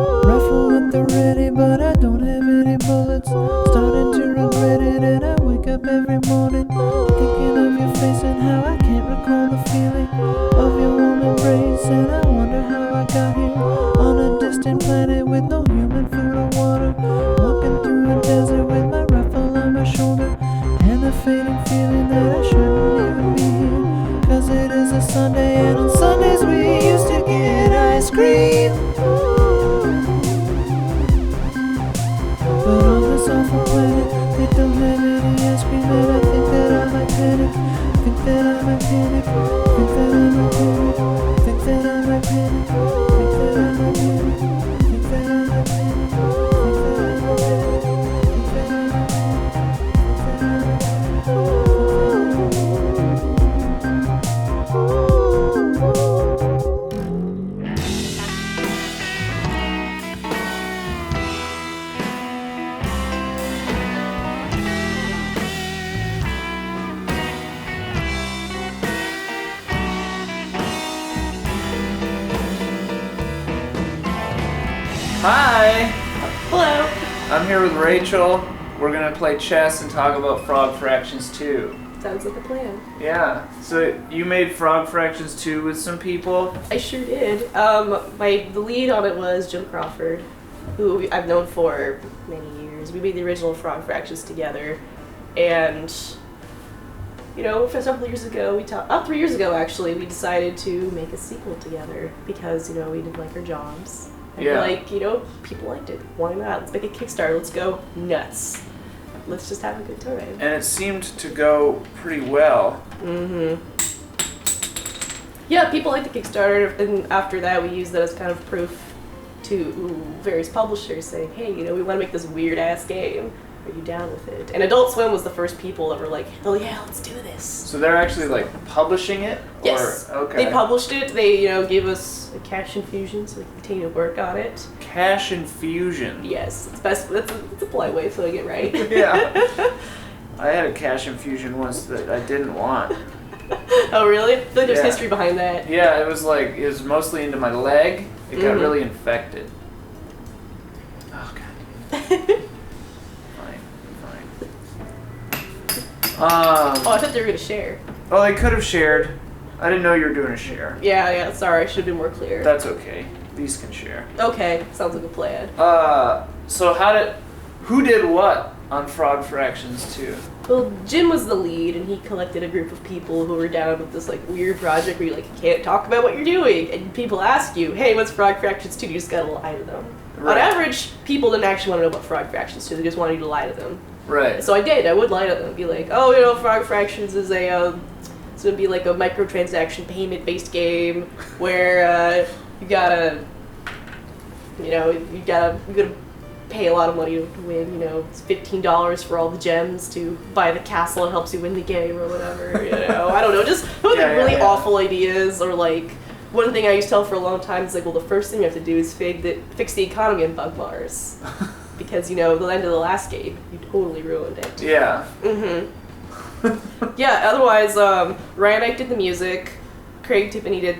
Rifle at the ready, but I don't have any bullets. Starting to regret it, and I wake up every morning thinking of your face and how I can't recall the feeling of your warm embrace. And I wonder how I got here on a distant planet with no human food or water, walking through a desert with my rifle on my shoulder, and the fading feeling that I shouldn't even be here, 'cause it is a Sunday, and on Sundays we used to get ice cream. But on this awful planet, they don't have any ice cream, and I think that I might panic. Think that I might panic. Think that I might panic. Think that I might panic. Think that I might panic. Think that I might panic. Think that I might panic. Think that I might Hi! Hello. I'm here with Rachel. We're gonna play chess and talk about Frog Fractions 2. Sounds like a plan. Yeah, so you made Frog Fractions 2 with some people? I sure did. The lead on it was Jim Crawford, who I've known for many years. We made the original Frog Fractions together, and for several years ago, 3 years ago actually, we decided to make a sequel together because we didn't like our jobs. And people liked it. Why not? Let's make a Kickstarter. Let's go nuts. Let's just have a good time. And it seemed to go pretty well. Mm-hmm. Yeah, people liked the Kickstarter, and after that we used that as kind of proof to various publishers saying, hey, we want to make this weird-ass game. Are you down with it? And Adult Swim was the first people that were like, hell yeah, let's do this. So they're actually publishing it? Yes. Or, okay. They published it. They, gave us a cash infusion so we can continue to work on it. Cash infusion? Yes. It's a polite way of putting it, right? Yeah. I had a cash infusion once that I didn't want. Oh, really? I feel like there's history behind that. Yeah, it was mostly into my leg. It got really infected. Oh, God. I thought they were going to share. Oh, they could have shared. I didn't know you were doing a share. Yeah, sorry, I should have been more clear. That's okay. These can share. Okay, sounds like a plan. So who did what on Frog Fractions 2? Well, Jim was the lead, and he collected a group of people who were down with this weird project where you can't talk about what you're doing, and people ask you, hey, what's Frog Fractions 2? You just gotta lie to them. Right. On average, people didn't actually want to know about Frog Fractions 2, they just wanted you to lie to them. Right. So I would lie to them, be like, Frog Fractions is it's gonna be like a microtransaction payment-based game where you gotta pay a lot of money to win, it's $15 for all the gems to buy the castle that helps you win the game or whatever, I don't know, just really awful ideas, or one thing I used to tell for a long time is the first thing you have to do is fix the economy in Bug Mars. Because, the end of the last game, you totally ruined it. Yeah. Mm-hmm. Yeah, otherwise, Ryan and I did the music. Craig Tiffany did,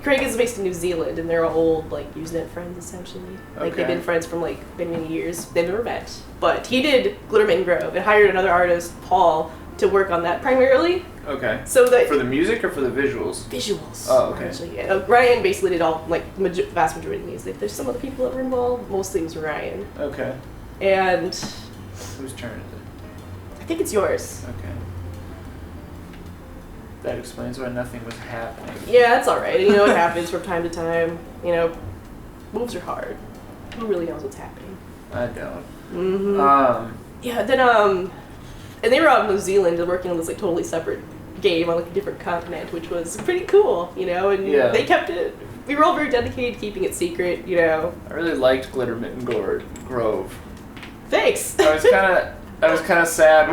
Craig is based in New Zealand, and they're all old, Usenet friends, essentially. They've been friends from, many, many years. They've never met. But he did Glittermitten Grove and hired another artist, Paul, to work on that primarily. Okay. So for the music or for the visuals? Visuals. Oh, okay. Actually, yeah. Ryan basically did all, vast majority of the music. There's some other people that were involved. Mostly it was Ryan. Okay. And... whose turn is it? I think it's yours. Okay. That explains why nothing was happening. Yeah, that's alright. It happens from time to time. Moves are hard. Who really knows what's happening? I don't. Mm-hmm. Yeah, then, and they were out in New Zealand working on this, totally separate game on, a different continent, which was pretty cool, and they kept it, we were all very dedicated to keeping it secret, I really liked Glittermitten Grove. Thanks! I was kind of sad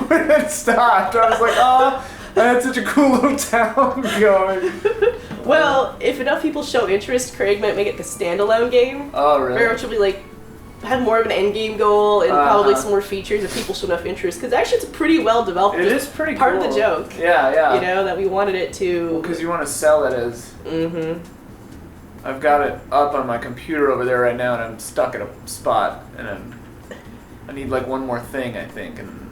when it stopped. I was like, oh, I had such a cool little town going. Well, if enough people show interest, Craig might make it a standalone game. Oh, really? Very much will be have more of an end game goal and probably some more features if people show enough interest. Because actually, it's pretty well developed. It is pretty part cool. of the joke. Yeah. That we wanted it to. Because you want to sell it as. Mm-hmm. I've got it up on my computer over there right now, and I'm stuck at a spot, and I need like one more thing, I think, and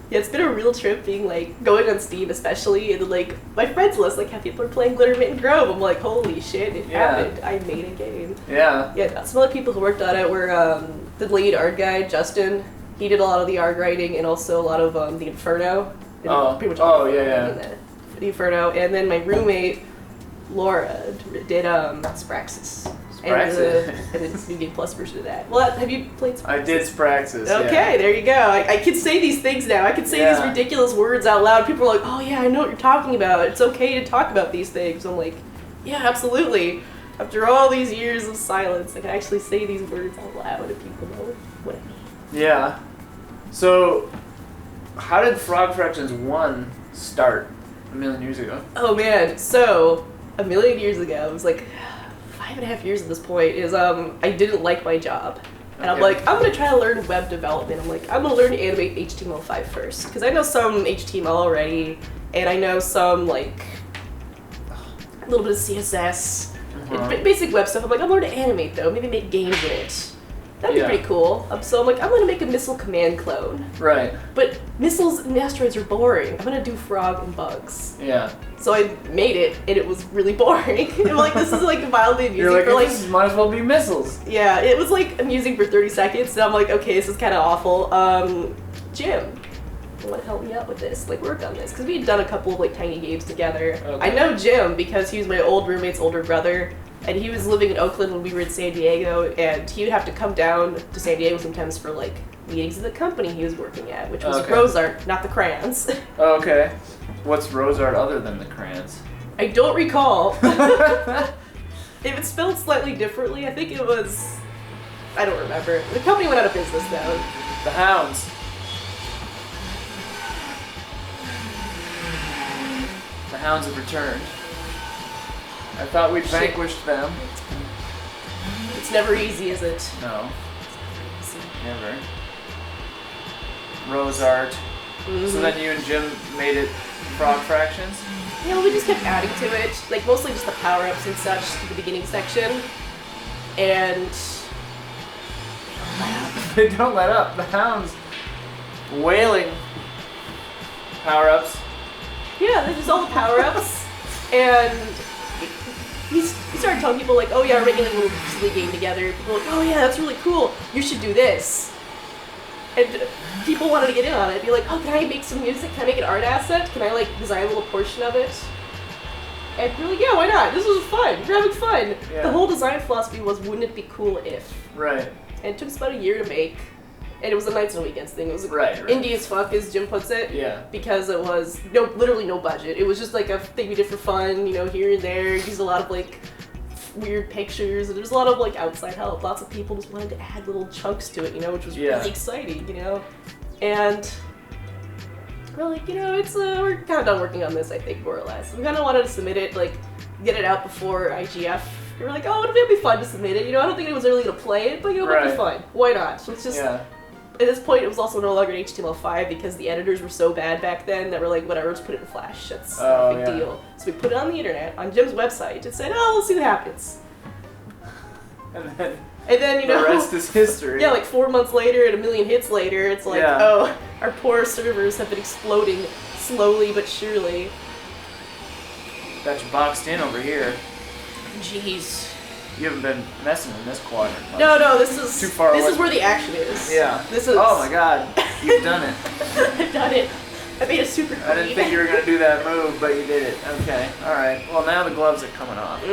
Yeah, it's been a real trip being like going on Steam, especially, and like my friends list, like how people are playing Glittermitten Grove. I'm like, holy shit, it happened! I made a game. Yeah. Yeah, some other people who worked on it were the lead art guy, Justin. He did a lot of the art writing and also a lot of the Inferno. Pretty much all the Inferno, and then my roommate Laura did Spraxis. And the New Game Plus version of that. Well, have you played Spraxis? I did Spraxis. Okay, there you go. I can say these things now. I can say these ridiculous words out loud. People are like, oh yeah, I know what you're talking about. It's okay to talk about these things. I'm like, yeah, absolutely. After all these years of silence, I can actually say these words out loud and people know what I mean. Yeah. So, how did Frog Fractions 1 start a million years ago? Oh man, so a million years ago, it was like 5.5 years at this point, is I didn't like my job. And I'm like, I'm gonna try to learn web development. I'm like, I'm gonna learn to animate HTML5 first. Because I know some HTML already, and I know some like a little bit of CSS. Basic web stuff. I'm like, I'm gonna learn to animate though, maybe make games in it. That'd be pretty cool. So I'm like, I'm gonna make a missile command clone. Right. But missiles and asteroids are boring. I'm gonna do frog and bugs. Yeah. So I made it, and it was really boring. I'm like, this is like wildly amusing. You're like, for like, this might as well be missiles. Yeah, it was like amusing for 30 seconds, and I'm like, okay, this is kind of awful. Jim, you want to help me out with this? Like, work on this, because we had done a couple of like tiny games together. Okay. I know Jim because he was my old roommate's older brother. And he was living in Oakland when we were in San Diego, and he would have to come down to San Diego sometimes for like meetings of the company he was working at, which was Rose Art, not the crayons. Okay. What's Rose Art other than the crayons? I don't recall. If it's spelled slightly differently, I think it was... I don't remember. The company went out of business though. The Hounds. The Hounds have returned. I thought we'd vanquished them. It's never easy, is it? No. Never. Rose Art. Mm-hmm. So then you and Jim made it Frog Fractions? Yeah, well, we just kept adding to it. Like, mostly just the power-ups and such to the beginning section. And... They don't let up. The Hounds wailing power-ups. Yeah, there's just all the power-ups. And... He started telling people like, oh yeah, we're making like a little silly game together. People were like, oh yeah, that's really cool. You should do this. And people wanted to get in on it. Be like, oh, can I make some music? Can I make an art asset? Can I like design a little portion of it? And we're like, yeah, why not? This was fun. We're having fun. Yeah. The whole design philosophy was, wouldn't it be cool if? Right. And it took us about a year to make. And it was a nights and weekends thing. It was indie as fuck, as Jim puts it. Yeah. Because it was literally no budget. It was just like a thing we did for fun, here and there. Used a lot of like weird pictures. And there was a lot of like outside help. Lots of people just wanted to add little chunks to it, which was really exciting, And we're like, we're kind of done working on this, I think, more or less. We kind of wanted to submit it, like, get it out before IGF. We were like, oh, it'd be fun to submit it. I don't think anyone's really gonna play it, but it would be fun. Why not? So it's just. Yeah. At this point, it was also no longer in HTML5 because the editors were so bad back then that we're like, whatever, let's put it in Flash. That's not a big deal. So we put it on the internet, on Jim's website, and said, oh, we'll see what happens. And then the rest is history. Yeah, like 4 months later and a million hits later, it's like, oh, our poor servers have been exploding slowly but surely. Got you boxed in over here. Jeez. You haven't been messing in this quadrant much. No, this is too far away. This is where the action is. Yeah. This is. Oh my god, you've done it. I've done it. I made it super clean. I didn't think you were gonna do that move, but you did it. Okay. All right. Well, now the gloves are coming off.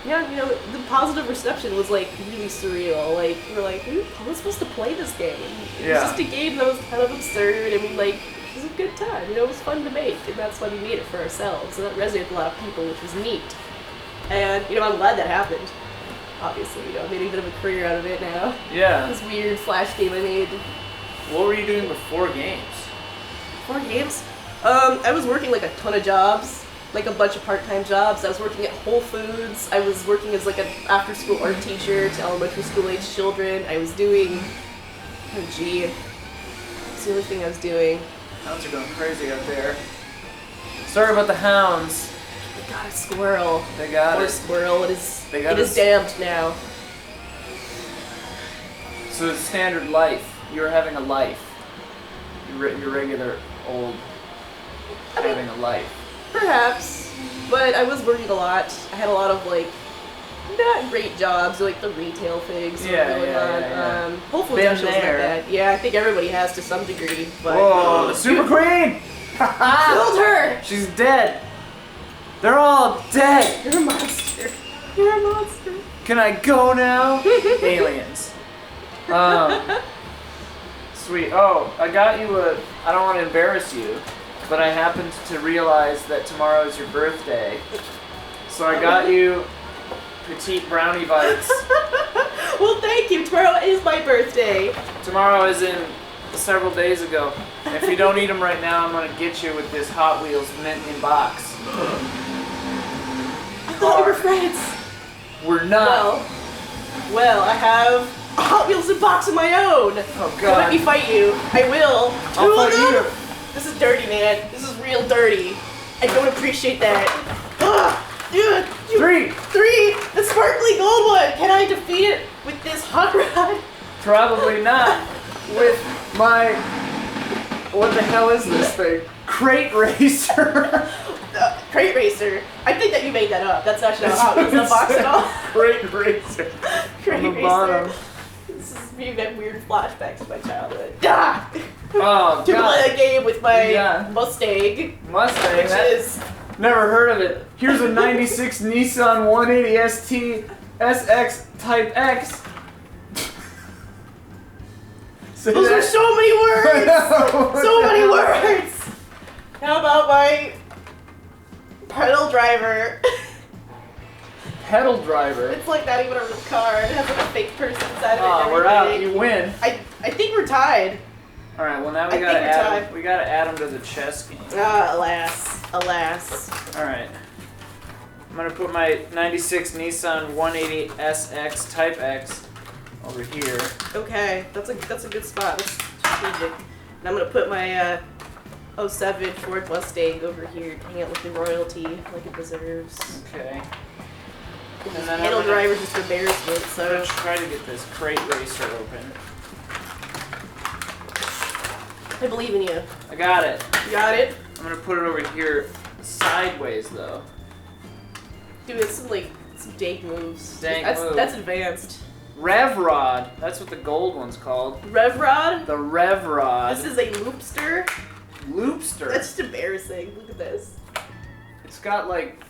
Yeah, the positive reception was like really surreal. Like we're like, how are we supposed to play this game? It was just a game that was kind of absurd, and it was a good time. It was fun to make, and that's why we made it for ourselves. And that resonated with a lot of people, which was neat. And I'm glad that happened. Obviously, I made a bit of a career out of it now. Yeah. This weird Flash game I made. What were you doing before games? Before games? I was working like a ton of jobs, like a bunch of part-time jobs. I was working at Whole Foods. I was working as like an after-school art teacher to elementary school-age children. I was doing, it's the only thing I was doing. Hounds are going crazy out there. Sorry about the hounds. They got a squirrel. They got Poor it. squirrel. It is us. damned now. So it's standard life. You're having a life. Your regular old having a life. Perhaps, but I was working a lot. I had a lot of like not great jobs, like the retail things. Yeah. Hopefully Been that show's not there. bad. Yeah, I think everybody has to some degree. But Whoa, the Super Queen! killed her. She's dead. They're all dead. You're a monster. You're a monster. Can I go now? Aliens. Sweet. Oh, I got you a. I don't want to embarrass you, but I happened to realize that tomorrow is your birthday, so I got you petite brownie bites. Well, thank you. Tomorrow is my birthday. Tomorrow is in several days ago. If you don't eat them right now, I'm gonna get you with this Hot Wheels mint in box. I thought we were friends. We're not. Well, I have a Hot Wheels in box of my own. Oh Don't God. let me fight you. I will. I'll fight you. This is dirty, man. This is real dirty. I don't appreciate that. Dude, Three. the sparkly gold one. Can I defeat it with this hot rod? Probably not. With my. What the hell is this thing? Crate racer. Crate racer. I think that you made that up. That's actually not Hot Wheels in a box at all. Crate racer. Crate On the racer. bottom. This is me that weird flashbacks to my childhood. Ah! Oh To God. play a game with my Yeah. Mustang, Mustang. which That is never heard of it. Here's a '96 Nissan 180 ST SX Type X. Say those are that. so many words. know. So many words. How about my pedal driver? Pedal driver. It's like not even a real car. It has like a fake person inside of it. Oh, and we're out. everything. You win. I think we're tied. All right. Well, now I we gotta think we're add. tied. We gotta add them to the chess game. Ah, alas. All right. I'm gonna put my '96 Nissan 180 SX Type X over here. Okay, that's a good spot. That's strategic. And I'm gonna put my 07 Ford Mustang over here to hang out with the royalty like it deserves. Okay. This And then pedal I'm gonna- driver's just embarrassment, I'm so gonna try to get this crate racer open. I believe in you. I got it. You got it? I'm gonna put it over here sideways though. Dude, it's some dank moves. Dank that's move. that's advanced. Rev Rod. That's what the gold one's called. Rev Rod? The Rev Rod. This is a loopster? Loopster. That's just embarrassing. Look at this. It's got like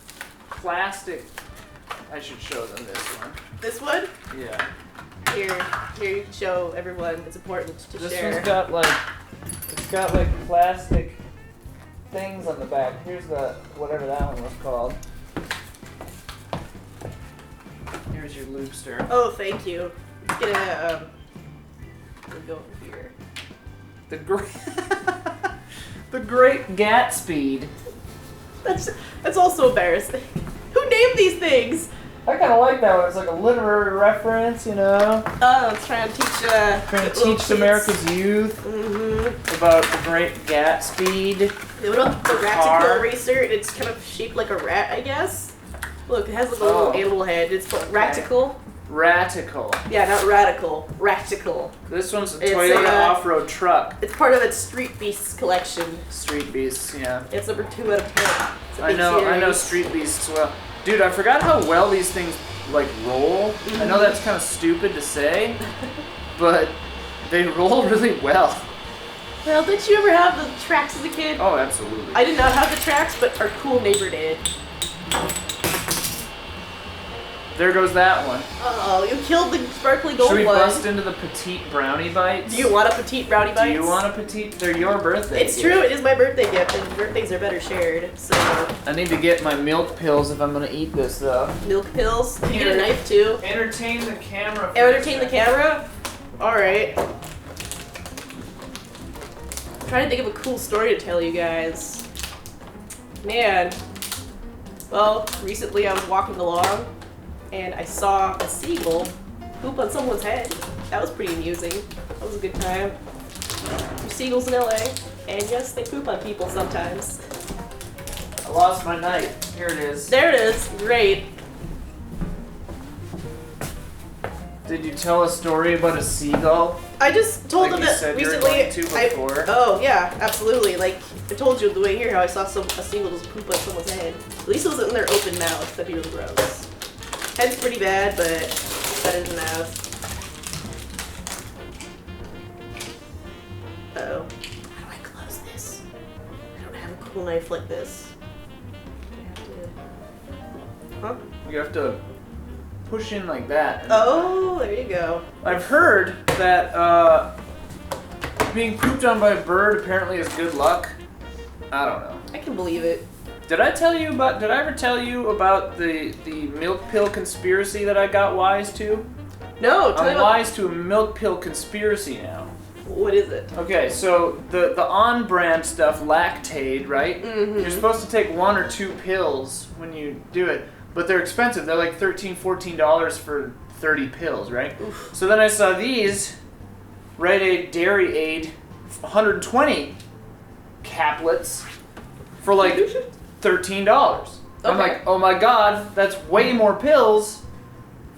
plastic. I should show them this one. This one? Yeah. Here you can show everyone. It's important to This share. one's got like, it's got like plastic things on the back. Here's the, whatever that one was called. Here's your loopster. Oh, thank you. Let's get a we'll go over here. The great, the Great Gatspeed. That's also embarrassing. Who named these things? I kind of like that one. It's like a literary reference, you know. Oh, it's trying to teach Trying to teach America's youth Mm-hmm. about the Great Gatspeed. What about the Car. Raticle Racer? It's kind of shaped like a rat, I guess. Look, it has like a little Oh. animal head. It's called Raticle. Raticle. Yeah, not radical. Raticle. This one's a It's, Toyota off-road truck. It's part of its Street Beasts collection. Street Beasts, yeah. It's number 2 out of 10. It's a I big know series. Street Beasts well. Dude, I forgot how well these things like roll. I know that's kind of stupid to say, but they roll really well. Well, did you ever have the tracks as a kid? Oh, absolutely. I did not have the tracks, but our cool neighbor did. There goes that one. Oh, you killed the sparkly gold Should we one. bust into the petite brownie bites? Do you want a petite brownie bites? Do you want a petite? They're your birthday. It's gift. true, it is my birthday gift, and birthdays are better shared. So, I need to get my milk pills if I'm gonna eat this though. milk pills. Can you get a Here. knife too? Entertain the camera. Entertain the camera? Alright. I'm trying to think of a cool story to tell you guys. Man. Well, recently I was walking along and I saw a seagull poop on someone's head. That was pretty amusing. That was a good time. There's seagulls in LA, and yes, they poop on people sometimes. I lost my knife. Here it is. There it is. Great. Did you tell a story about a seagull? I just told Like him you that said you were recently. going to before. Oh yeah, absolutely. Like I told you the way here how I saw a seagull just poop on someone's head. At least it wasn't in their open mouth. That'd be really gross. Head's pretty bad, but better than mouth. Uh-oh. How do I close this? I don't have a cool knife like this. I have to. Huh? You have to push in like that. Oh, there you go. I've heard that being pooped on by a bird apparently is good luck. I don't know. I can believe it. Did I ever tell you about the milk pill conspiracy that I got wise to? No, tell me I'm about. wise to a milk pill conspiracy now. What is it? Okay, so the on-brand stuff, Lactaid, right? Mm-hmm. You're supposed to take 1 or 2 pills when you do it, but they're expensive. They're like $13, $14 for 30 pills, right? Oof. So then I saw these, Rite Aid Dairy Aid, 120 caplets for like $13. I'm Okay. like, oh my god, that's way more pills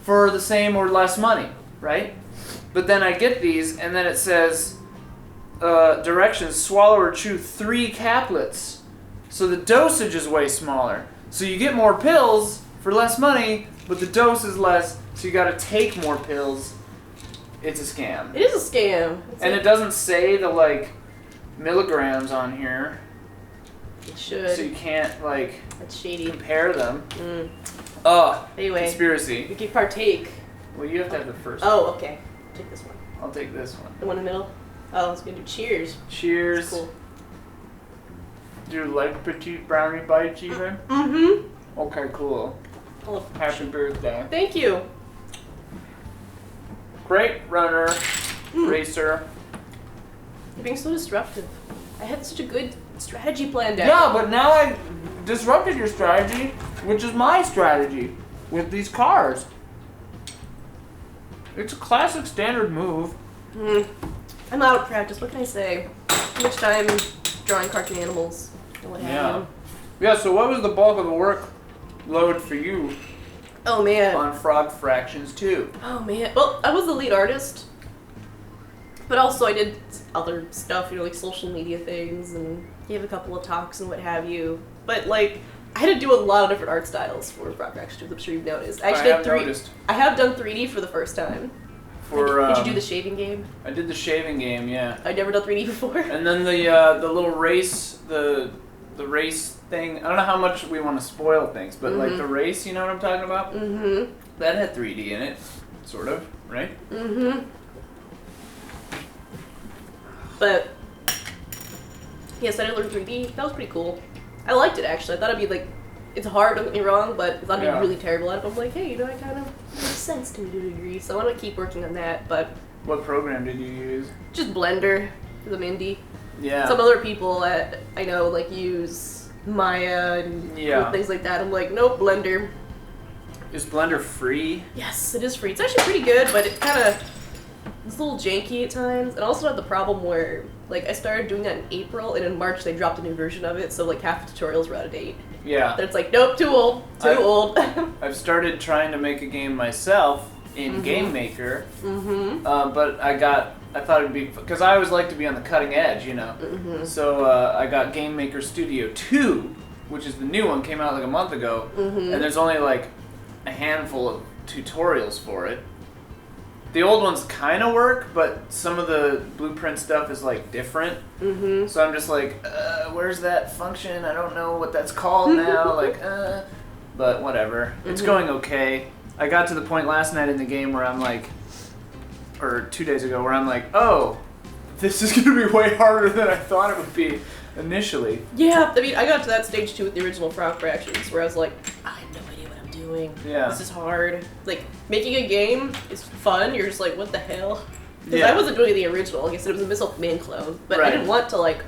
for the same or less money, right? But then I get these, and then it says, directions, swallow or chew 3 caplets. So the dosage is way smaller. So you get more pills for less money, but the dose is less, so you gotta take more pills. It's a scam. It is a scam. And it doesn't say the, like, milligrams on here, It should. so you can't, like, That's shady. compare them. Mm. Oh, Anyway, conspiracy. we can partake. Well, you have to have the first one. Oh, okay. Take this one. I'll take this one. The one in the middle. Oh, let's go do cheers. Cheers. Cool. Do you like petite brownie bites even? Mm-hmm. Okay, cool. Oh, Happy birthday. thank you. Great runner, racer. You're being so disruptive. I had such a good strategy planned out. Yeah, but now I disrupted your strategy, which is my strategy with these cars. It's a classic standard move. I'm out of practice. What can I say? Too much time drawing cartoon animals and what have you. Yeah, so what was the bulk of the workload for you Oh man. on Frog Fractions 2? Oh man. Well, I was the lead artist, but also I did other stuff, you know, like social media things and gave a couple of talks and what have you. But like, I had to do a lot of different art styles for Frog Fractions 2. I'm sure you've noticed. I actually have did noticed. I have done 3D for the first time. For, did you do the shaving game? I did the shaving game, yeah. I'd never done 3D before. And then the little race, the race thing. I don't know how much we want to spoil things, but like the race, you know what I'm talking about? Mm-hmm. That had 3D in it, sort of, right? Mm-hmm. But yes, I did learn 3D. That was pretty cool. I liked it actually. I thought it'd be like, it's hard, don't get me wrong, but I thought it'd be really terrible at it. But I'm like, hey, you know, I kind of it makes sense to me to a degree. So I want to keep working on that. But What program did you use? just Blender, the indie. Yeah. Some other people I know like use Maya and things like that. I'm like, nope, Blender. Is Blender free? Yes, it is free. It's actually pretty good, but it kind of it's a little janky at times. And also had the problem where like I started doing that in April, and in March they dropped a new version of it, so like half the tutorials were out of date. Yeah. Then it's like, nope, too old, too old. I've started trying to make a game myself in Game Maker, but I thought it'd be, because I always like to be on the cutting edge, you know. So I got Game Maker Studio 2, which is the new one, came out like a month ago, and there's only like a handful of tutorials for it. The old ones kind of work, but some of the blueprint stuff is like different. So I'm just like, where's that function? I don't know what that's called now. But whatever. It's going okay. I got to the point last night in the game where I'm like, or 2 days ago, where I'm like, oh, this is gonna be way harder than I thought it would be initially. Yeah, I mean, I got to that stage too with the original Frog Fractions, where I was like, I have no idea what I'm doing. Yeah. This is hard. Like, making a game is fun. You're just like, what the hell? Because Yeah. I wasn't doing the original. Like I said, it was a Missile Man clone, but I Right. didn't want to like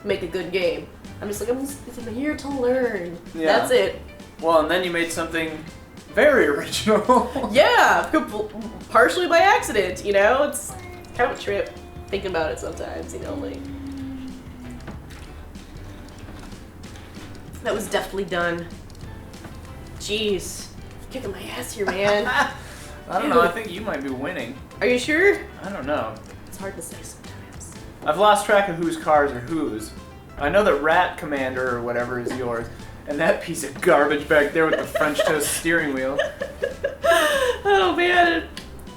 make a good game. I'm just like, I'm here to learn. Yeah. That's it. Well, and then you made something very original. Yeah, partially by accident. You know, it's kind of a trip thinking about it sometimes. You know, like. That was definitely done. Jeez. Kicking my ass here, man. I don't know, I think you might be winning. Are you sure? I don't know. It's hard to say sometimes. I've lost track of whose cars are whose. I know that Rat Commander or whatever is yours, and that piece of garbage back there with the French toast steering wheel. Oh man,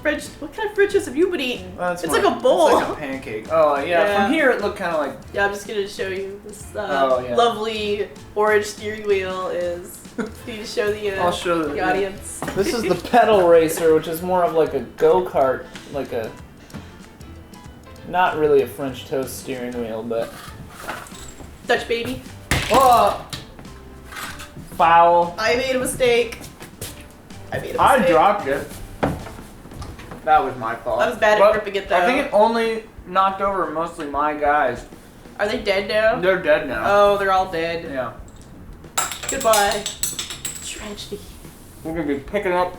what kind of French toast have you been eating? That's it's like a bowl. It's like a pancake. Oh yeah, from here it looked kind of like... Yeah, I'm just gonna show you this yeah. lovely orange steering wheel is. Need to show I'll show the audience. This is the pedal racer, which is more of like a go-kart, like a... Not really a French toast steering wheel, but... Dutch baby. Oh! Foul. I made a mistake. I dropped it. That was my fault. I was bad at gripping it though. I think it only knocked over mostly my guys. Are they dead now? They're dead now. Oh, they're all dead. Yeah. Goodbye. Tragedy. We're gonna be picking up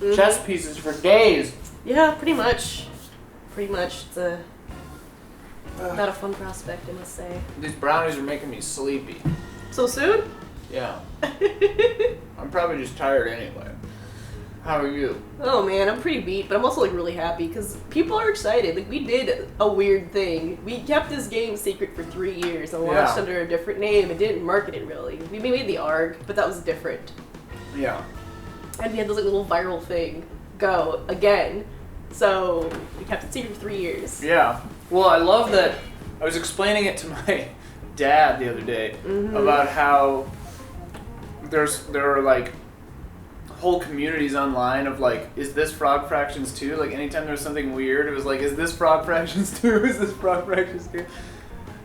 chess pieces for days. Yeah, pretty much. Pretty much. It's not a fun prospect, I must say. These brownies are making me sleepy. So soon? Yeah. I'm probably just tired anyway. How are you? Oh man, I'm pretty beat, but I'm also like really happy because people are excited. Like we did a weird thing. We kept this game secret for 3 years and launched under a different name and didn't market it really. We made the ARG, but that was different. Yeah. And we had this like little viral thing go again. So we kept it secret for 3 years. Yeah. Well, I love that. I was explaining it to my dad the other day about how there are like whole communities online of like, is this Frog Fractions 2? Like anytime there's something weird, it was like, is this Frog Fractions 2? Is this Frog Fractions 2?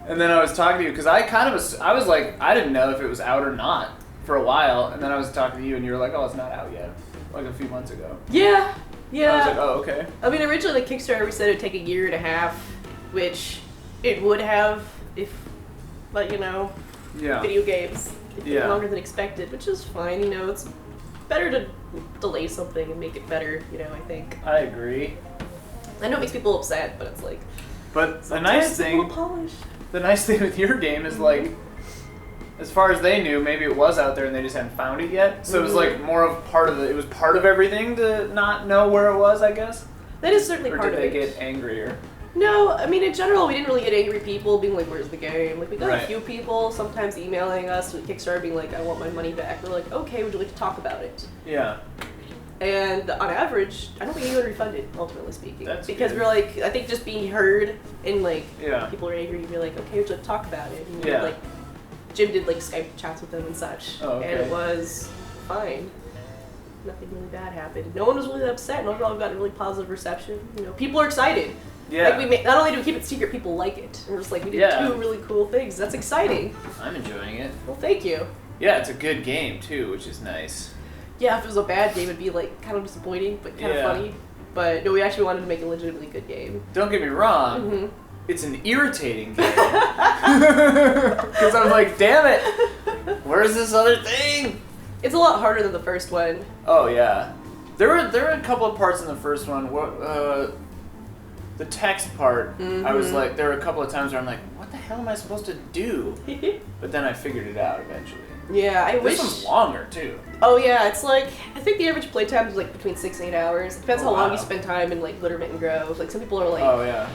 And then I was talking to you because I was like, I didn't know if it was out or not for a while, and then I was talking to you and you were like, oh, it's not out yet, like a few months ago. Yeah. Yeah. I was like, oh, okay. I mean, originally the Kickstarter we said it would take 1.5 years, which it would have if, but you know, video games take longer than expected, which is fine. You know, it's better to delay something and make it better. You know, I think. I agree. I know it makes people upset, but it's like. But the nice thing with your game is like, as far as they knew, maybe it was out there and they just hadn't found it yet. So it was like more of part of it was part of everything to not know where it was, I guess. That is certainly part of it. Or did they get angrier? No, I mean in general we didn't really get angry people being like, where's the game? Like we got a few people sometimes emailing us with Kickstarter being like, I want my money back. We're like, okay, would you like to talk about it? Yeah. And on average, I don't think anyone refunded, ultimately speaking. That's because good. we're like, I think just being heard and like people are angry, you're like, okay, would you like to talk about it? And like Jim did like Skype chats with them and such. Oh, okay. And it was fine. Nothing really bad happened. No one was really upset. And overall, we got a really positive reception. You know, people are excited. Yeah. Like we not only do we keep it secret, people like it. And we're just like, we did 2 really cool things. That's exciting. I'm enjoying it. Well, thank you. Yeah, it's a good game too, which is nice. Yeah, if it was a bad game, it'd be like kind of disappointing, but kind of funny. But no, we actually wanted to make a legitimately good game. Don't get me wrong. It's an irritating game. Because I'm like, damn it, where's this other thing? It's a lot harder than the first one. Oh yeah, there were a couple of parts in the first one. The text part, I was like, there were a couple of times where I'm like, what the hell am I supposed to do? But then I figured it out eventually. Yeah, I wish. This one's longer too. Oh yeah, it's like I think the average playtime is like between 6 and 8 hours. It depends how long you spend time in like Glittermitten Grove. Like some people are like,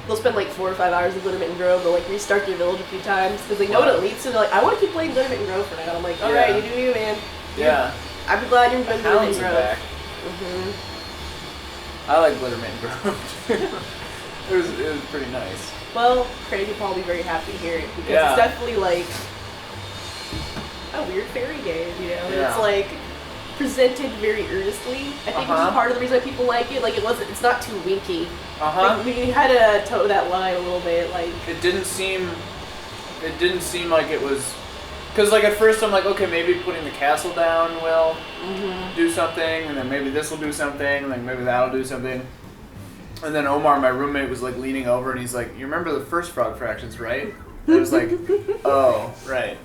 they'll spend like 4 or 5 hours in Glittermitten Grove. They'll like restart their village a few times because they know what it leads to. They're like, I want to keep playing Glittermitten Grove for now. I'm like, all right, you do you, man. Yeah. I'm glad you're playing Glittermitten Grove. Back. I like Glittermitten Grove too. It was pretty nice. Well, Craig will probably be very happy to hear it because it's definitely like a weird fairy game, you know? And it's like presented very earnestly. I think which is part of the reason why people like it. Like it's not too winky. Like, we had to toe that line a little bit. Like it didn't seem like it was, because like at first I'm like, okay, maybe putting the castle down will do something, and then maybe this will do something, and then maybe that'll do something. And then Omar, my roommate, was like leaning over and he's like, you remember the first Frog Fractions, right? And I was like, oh, right.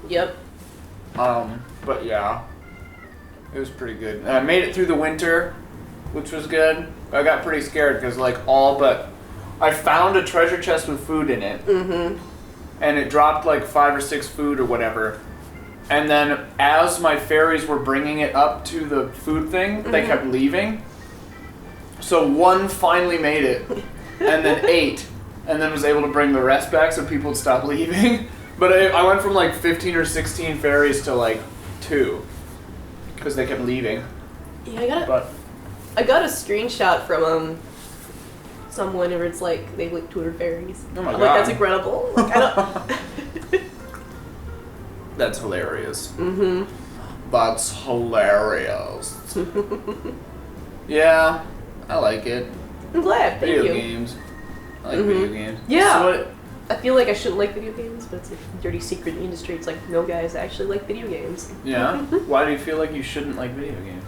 Yep. But yeah, it was pretty good. And I made it through the winter, which was good. I got pretty scared because like I found a treasure chest with food in it. and it dropped like 5 or 6 food or whatever. And then as my fairies were bringing it up to the food thing, they kept leaving. So one finally made it, and then ate, and then was able to bring the rest back so people would stop leaving. But I went from like 15 or 16 fairies to like 2, because they kept leaving. Yeah, I got a screenshot from someone where it's like they like Twitter fairies. Oh my I'm God. like, that's incredible. Like, I don't. That's hilarious. Mm-hmm. That's hilarious. Yeah, I like it. I'm glad. Thank Video you. games. I like video games. Yeah. So what, I feel like I shouldn't like video games, but it's a dirty secret in the industry. It's like, no guys actually like video games. yeah? Why do you feel like you shouldn't like video games?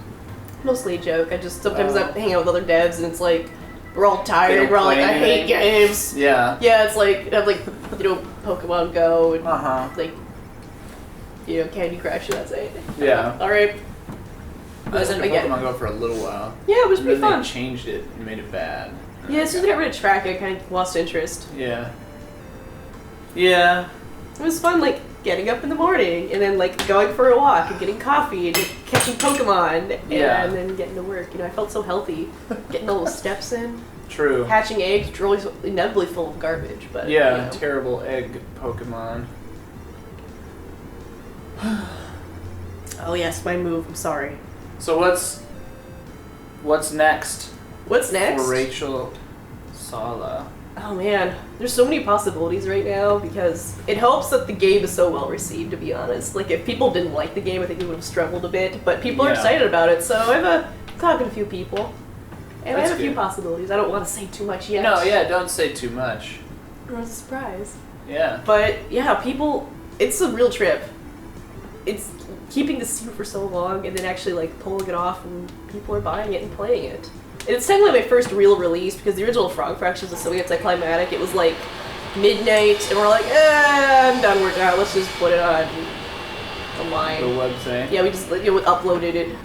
Mostly a joke. I just sometimes I hang out with other devs and it's like we're all tired. We're all like, I hate games. Yeah. Yeah, it's like I have like Pokemon Go and like Candy Crush. And that's it. Yeah. All right. I was into Pokemon Go for a little while. Yeah, it was pretty then fun. They changed it and made it bad. Yeah, as soon as I got rid of track, I kind of lost interest. Yeah. Yeah. It was fun, like getting up in the morning and then like going for a walk and getting coffee and catching Pokemon and then getting to work. I felt so healthy, getting the little steps in. True. Hatching eggs, which are always inevitably full of garbage, but yeah, terrible egg Pokemon. Oh yes, my move. I'm sorry. So what's next? What's next? For Rachel Sala. Oh man, there's so many possibilities right now because it helps that the game is so well received, to be honest. Like if people didn't like the game, I think we would have struggled a bit, but people are excited about it, so I'm talking to a few people. And I have a few possibilities. I don't want to say too much yet. No, yeah, don't say too much. It was a surprise. Yeah. But yeah, it's a real trip. It's keeping the secret for so long and then actually like pulling it off and people are buying it and playing it. And it's technically my first real release because the original Frog Fractions was so anticlimactic. It was like midnight and we're like, I'm done working out. Let's just put it on online. The website. Yeah, we just uploaded it.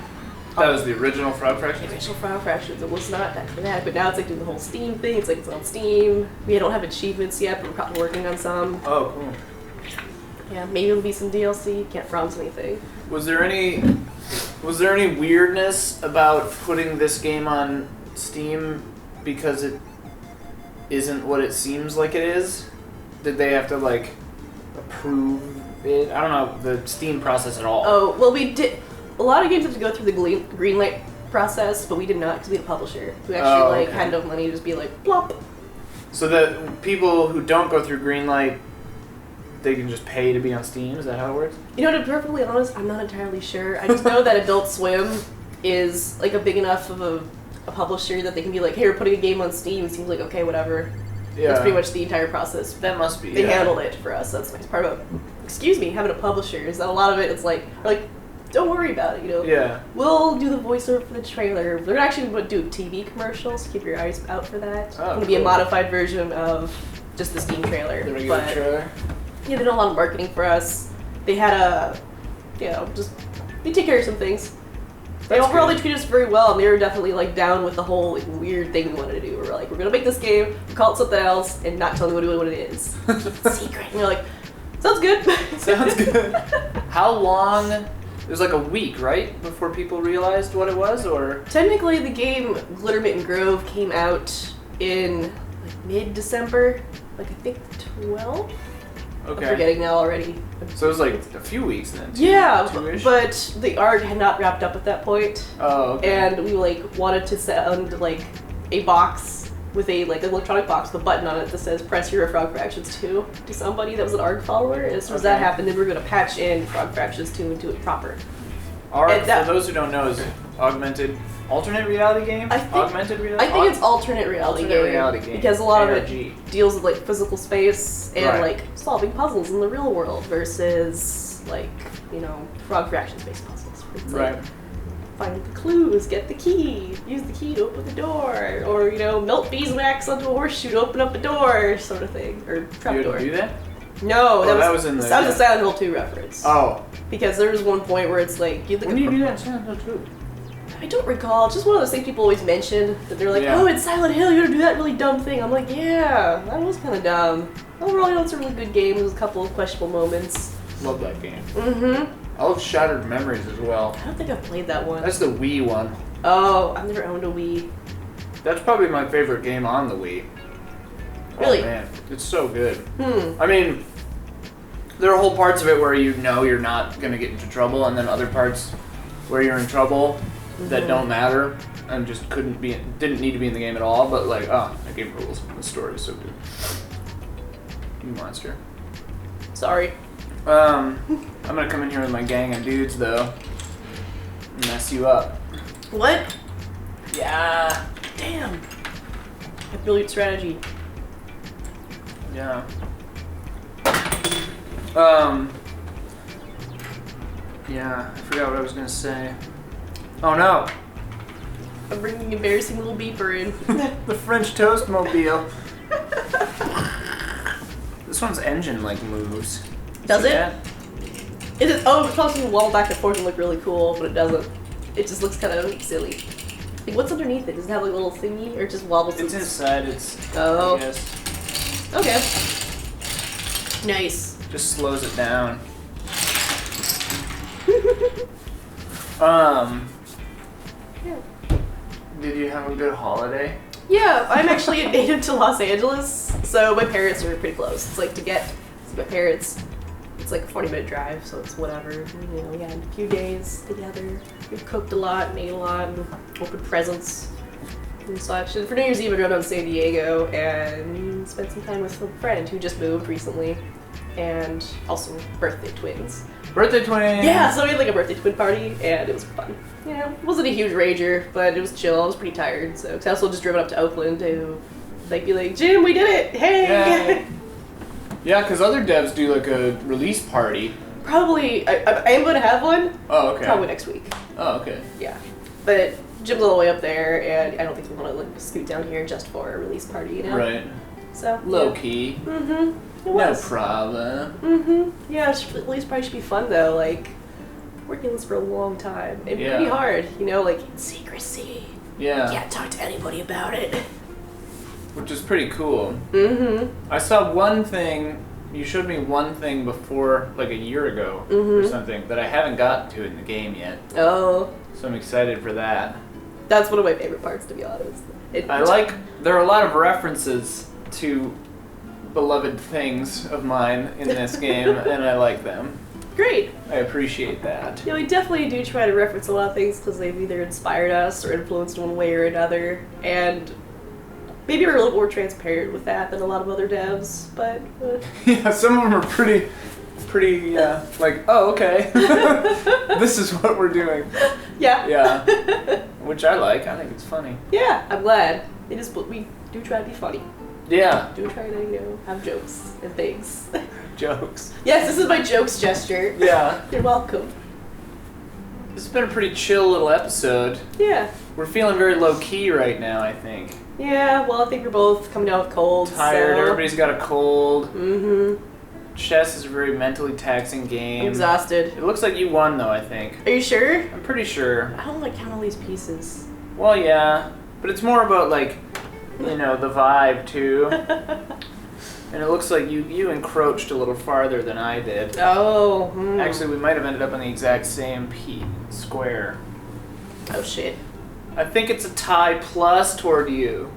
That was the original Frog Fractions? The original Frog Fractions. It was not that for that, but now it's like doing the whole Steam thing. It's like it's on Steam. We don't have achievements yet, but we're probably working on some. Oh, cool. Yeah, maybe it'll be some DLC. Can't promise anything. Was there any weirdness about putting this game on Steam because it isn't what it seems like it is? Did they have to like approve it? I don't know the Steam process at all. Oh, well we did. A lot of games have to go through the green light process, but we did not because we had a publisher who actually had enough money to just be like, plop. So that people who don't go through Greenlight, they can just pay to be on Steam? Is that how it works? To be perfectly honest, I'm not entirely sure. I just know that Adult Swim is like a big enough of a publisher that they can be like, hey, we're putting a game on Steam. It seems like, okay, whatever. Yeah. That's pretty much the entire process. That must be. They handled it for us. That's the nice part about, having a publisher is that a lot of it is like, don't worry about it, Yeah. We'll do the voiceover for the trailer. They're actually going to do TV commercials. Keep your eyes out for that. Oh, it's going to be a modified version of just the Steam trailer. The regular trailer? Yeah, they did a lot of marketing for us. They had they take care of some things. Overall, they treated us very well, and they were definitely down with the whole weird thing we wanted to do. We were like, we're going to make this game, call it something else, and not tell anyone what it is. Secret. And you're like, sounds good. Sounds good. How long? It was like a week, right? Before people realized what it was, or? Technically, the game Glittermitten Grove came out in mid-December. I think 12? Okay. I'm forgetting now already. So it was like a few weeks then? Two-ish? But the art had not wrapped up at that point. Oh, okay. And we wanted to send a box with a electronic box with a button on it that says press Hero Frog Fractions 2 to somebody that was an ARG follower. And as soon as that happened, then we were going to patch in Frog Fractions 2 into it proper. ARG, for those who don't know, is alternate reality game? Augmented reality? I think it's alternate reality game. Because a lot of it deals with physical space and solving puzzles in the real world versus Frog Fractions based puzzles. It's find the clues, get the key, use the key to open the door, or melt beeswax onto a horseshoe to open up a door, sort of thing, or trapdoor. You do that? No, that was in the. That was a Silent Hill 2 reference. Oh. Because there was one point where it's like when do you do that in Silent Hill 2? I don't recall. It's just one of those things people always mention. That they're like, Yeah. oh, it's Silent Hill, you gotta do that really dumb thing. I'm like, yeah, that was kind of dumb. Overall, you know, it's a really good game. There's a couple of questionable moments. Love that game. Mm-hmm. I love Shattered Memories as well. I don't think I've played that one. That's the Wii one. Oh, I've never owned a Wii. That's probably my favorite game on the Wii. Really? Oh man, it's so good. Hmm. I mean, there are whole parts of it where you know you're not gonna get into trouble, and then other parts where you're in trouble that don't matter and just didn't need to be in the game at all. But like, oh, that game rules. The story is so good. You monster. Sorry. I'm gonna come in here with my gang of dudes though, and mess you up. What? Yeah. Damn. A brilliant strategy. Yeah. Yeah, I forgot what I was gonna say. Oh no! I'm bringing an embarrassing little beeper in. The French Toast Mobile. This one's engine like moves. Does See it? that? Is it? Oh, it's supposed to wall back and forth and look really cool, but it doesn't. It just looks kind of silly. Like, what's underneath it? Does it have like a little thingy, or it just wobbles? It's inside. It's. Oh. I guess. Okay. Nice. Just slows it down. Yeah. Did you have a good holiday? Yeah, I'm actually native to Los Angeles, so my parents are pretty close. It's like to get to my parents, it's like a 40-minute drive, so it's whatever. You know, we had a few days together. We cooked a lot and ate a lot and opened presents and such. And for New Year's Eve, I drove down to San Diego and spent some time with a friend who just moved recently, and also birthday twins. Birthday twin! Yeah, so we had like a birthday twin party, and it was fun. Yeah, it wasn't a huge rager, but it was chill. I was pretty tired, so cause I also just driven up to Oakland to like be like, Jim, we did it! Hey! Yeah, because other devs do like a release party. Probably, I am going to have one. Oh, okay. Probably next week. Oh, okay. Yeah, but Jim's all the way up there, and I don't think we want to like scoot down here just for a release party, you know? Right. So Low yeah. key. Mm-hmm. It No was. problem. Mm-hmm. Yeah, release party should be fun though. Like working on this for a long time. It'd be Yeah. pretty hard, you know, like secrecy. Yeah. Can't talk to anybody about it. Which is pretty cool. Mm-hmm. I saw one thing. You showed me one thing before, like a year ago or something, that I haven't gotten to in the game yet. Oh, So I'm excited for that. that's one of my favorite parts, to be honest. There are a lot of references to beloved things of mine in this game, and I like them. Great. I appreciate that. Yeah, we definitely do try to reference a lot of things because they've either inspired us or influenced one way or another, and maybe we're a little more transparent with that than a lot of other devs, but... Yeah, some of them are pretty, like, oh, okay. This is what we're doing. Yeah. Yeah. Which I like. I think it's funny. Yeah, I'm glad. We do try to be funny. Yeah. Do try to, you know, have jokes and things. Jokes. Yes, this is my jokes gesture. Yeah. You're welcome. This has been a pretty chill little episode. Yeah. We're feeling very low key right now, I think. Yeah, well, I think we're both coming down with colds. Tired. So. Everybody's got a cold. Mm-hmm. Chess is a very mentally taxing game. I'm exhausted. It looks like you won, though, I think. Are you sure? I'm pretty sure. I don't like count all these pieces. Well, yeah. But it's more about, like, you know, the vibe, too. And it looks like you encroached a little farther than I did. Oh. Actually, we might have ended up on the exact same square. Oh, shit. I think it's a tie plus toward you.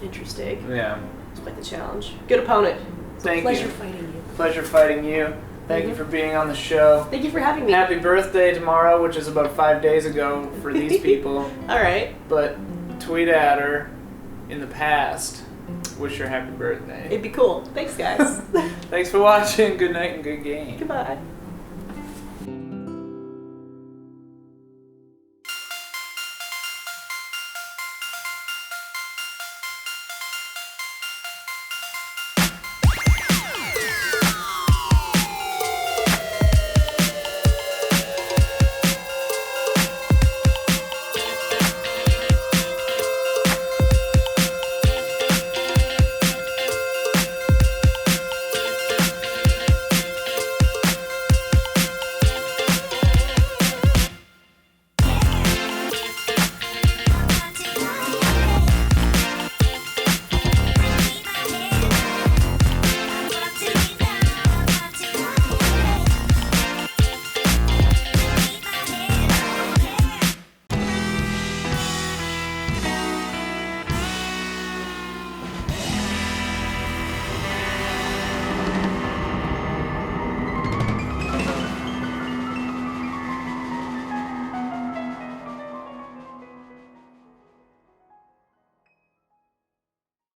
Interesting. Yeah. It's quite the challenge. Good opponent. It's Thank a pleasure you. fighting you. Pleasure fighting you. Thank you for being on the show. Thank you for having me. Happy birthday tomorrow, which is about 5 days ago for these people. Alright. But tweet at her in the past. Wish her happy birthday. It'd be cool. Thanks, guys. Thanks for watching. Good night and good game. Goodbye.